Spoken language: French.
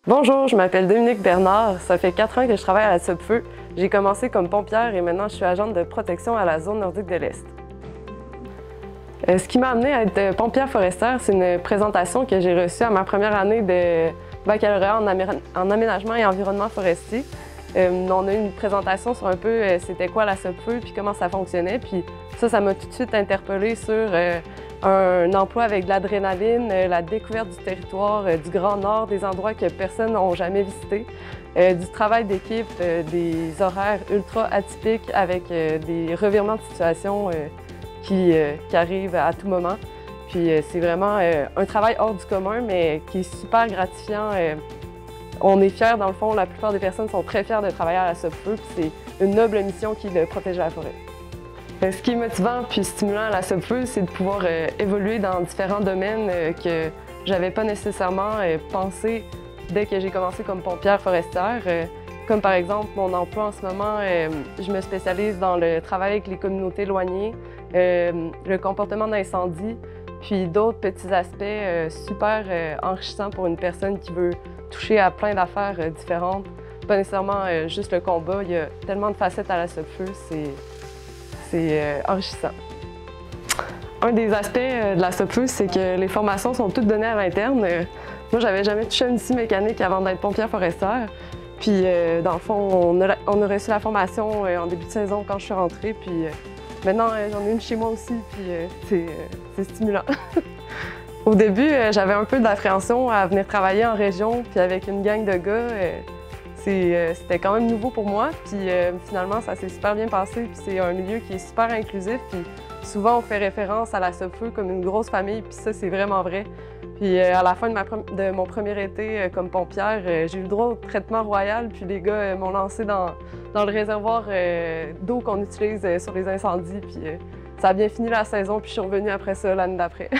Bonjour, je m'appelle Dominique Bernard. Ça fait 4 ans que je travaille à la SOPFEU. J'ai commencé comme pompière et maintenant je suis agente de protection à la zone nordique de l'Est. Ce qui m'a amenée à être pompière forestière, c'est une présentation que j'ai reçue à ma première année de baccalauréat en aménagement et environnement forestier. On a eu une présentation sur un peu c'était quoi la SOPFEU puis comment ça fonctionnait. Puis ça m'a tout de suite interpellée sur un emploi avec de l'adrénaline, la découverte du territoire, du Grand Nord, des endroits que personne n'a jamais visités, du travail d'équipe, des horaires ultra atypiques avec des revirements de situation qui arrivent à tout moment. Puis c'est vraiment un travail hors du commun, mais qui est super gratifiant. On est fiers, dans le fond, la plupart des personnes sont très fiers de travailler à la SOPFEU, puis c'est une noble mission qui est de protéger la forêt. Ce qui est motivant puis stimulant à la SOPFEU, c'est de pouvoir évoluer dans différents domaines que j'avais pas nécessairement pensé dès que j'ai commencé comme pompière forestière. Comme par exemple, mon emploi en ce moment, je me spécialise dans le travail avec les communautés éloignées, le comportement d'incendie, puis d'autres petits aspects super enrichissants pour une personne qui veut toucher à plein d'affaires différentes. Pas nécessairement juste le combat, il y a tellement de facettes à la SOPFEU, c'est enrichissant. Un des aspects de la SOPFEU, c'est que les formations sont toutes données à l'interne. Moi, j'avais jamais touché à une scie mécanique avant d'être pompière forestière. Puis, dans le fond, on a reçu la formation en début de saison quand je suis rentrée. Puis, maintenant, j'en ai une chez moi aussi, puis c'est stimulant. Au début, j'avais un peu d'appréhension à venir travailler en région, puis avec une gang de gars. C'était quand même nouveau pour moi, puis finalement, ça s'est super bien passé. Puis c'est un milieu qui est super inclusif, puis souvent, on fait référence à la SOPFEU comme une grosse famille, puis ça, c'est vraiment vrai. Puis à la fin de mon premier été comme pompière, j'ai eu le droit au traitement royal, puis les gars m'ont lancé dans le réservoir d'eau qu'on utilise sur les incendies, puis ça a bien fini la saison, puis je suis revenue après ça l'année d'après.